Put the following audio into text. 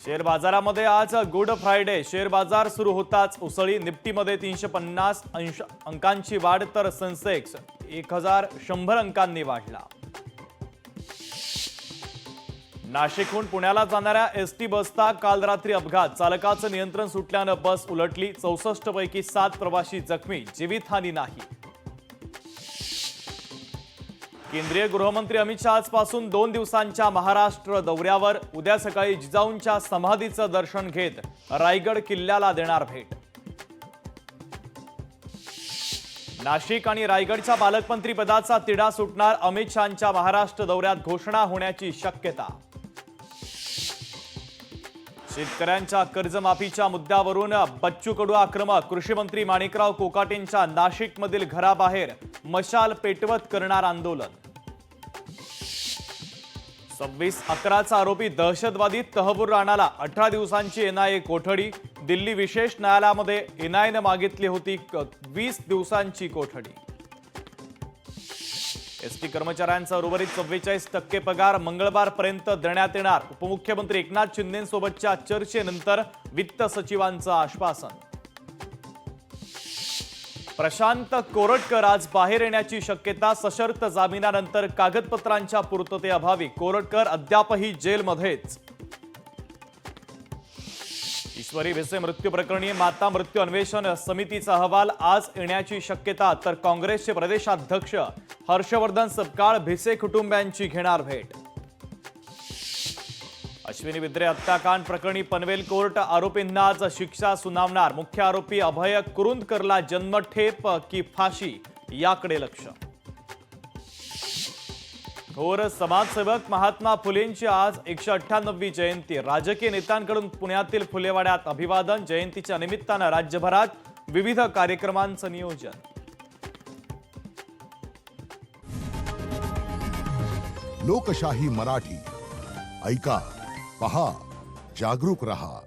Share बाजारामध्ये आज good Friday. Share बाजार सुरू होताच उसळी. निफ्टीमध्ये 350 अंकांची वाढ तर सेन्सेक्स 1100 अंकांनी वाढला. नाशिकहून पुण्याला जाणाऱ्या एसटी बसचा काल रात्री अपघात. चालकाचं नियंत्रण सुटल्यानं बस उलटली. 64 पैकी 7 प्रवासी जखमी. जीवितहानी नाही. केंद्रीय गृहमंत्री अमित शहा आजपासून 2 दिवसांच्या महाराष्ट्र दौऱ्यावर. उद्या सकाळी जिजाऊंच्या समाधीचं दर्शन घेत रायगड किल्ल्याला देणार भेट. नाशिक आणि रायगडच्या पालकमंत्री पदाचा तिढा सुटणार. अमित शहांच्या महाराष्ट्र दौऱ्यात घोषणा होण्याची शक्यता. शेतकऱ्यांच्या कर्जमाफीच्या मुद्द्यावरून बच्चू कडू आक्रमक. कृषी मंत्री माणिकराव कोकाटेंच्या नाशिकमधील घराबाहेर मशाल पेटवत करणार आंदोलन. 26/11चा आरोपी दहशतवादी तहव्वूर राणाला 18 दिवसांची एनआयए कोठडी. दिल्ली विशेष न्यायालयामध्ये एनआयएने मागितली होती 20 दिवसांची कोठडी. एसटी कर्मचाऱ्यांचा उर्वरित 44% पगार मंगळवारपर्यंत देण्यात येणार. उपमुख्यमंत्री एकनाथ शिंदेंसोबतच्या चर्चेनंतर वित्त सचिवांचं आश्वासन. प्रशांत कोरटकर आज बाहेर येण्याची शक्यता. सशर्त जामिनानंतर कागदपत्रांच्या पूर्ततेअभावी कोरटकर अद्यापही जेलमध्येच. ईश्वरी भिसे मृत्यू प्रकरणी माता मृत्यू अन्वेषण समितीचा अहवाल आज येण्याची शक्यता. तर काँग्रेसचे प्रदेशाध्यक्ष हर्षवर्धन सपकाळ भिसे कुटुंबियांची घेणार भेट. अश्विनी विद्रे हत्याकांड प्रकरणी पनवेल कोर्ट आरोपींना आज शिक्षा सुनावणार. मुख्य आरोपी अभय कुरुंदकरला जन्मठेप की फाशी याकडे लक्ष. थोर समाजसेवक महात्मा फुलेंची आज 198वी जयंती. राजकीय नेत्यांकडून पुण्यातील फुलेवाड्यात अभिवादन. जयंतीच्या निमित्तानं राज्यभरात विविध कार्यक्रमांचं नियोजन. लोकशाही मराठी ऐका, पहा, जागरूक रहा.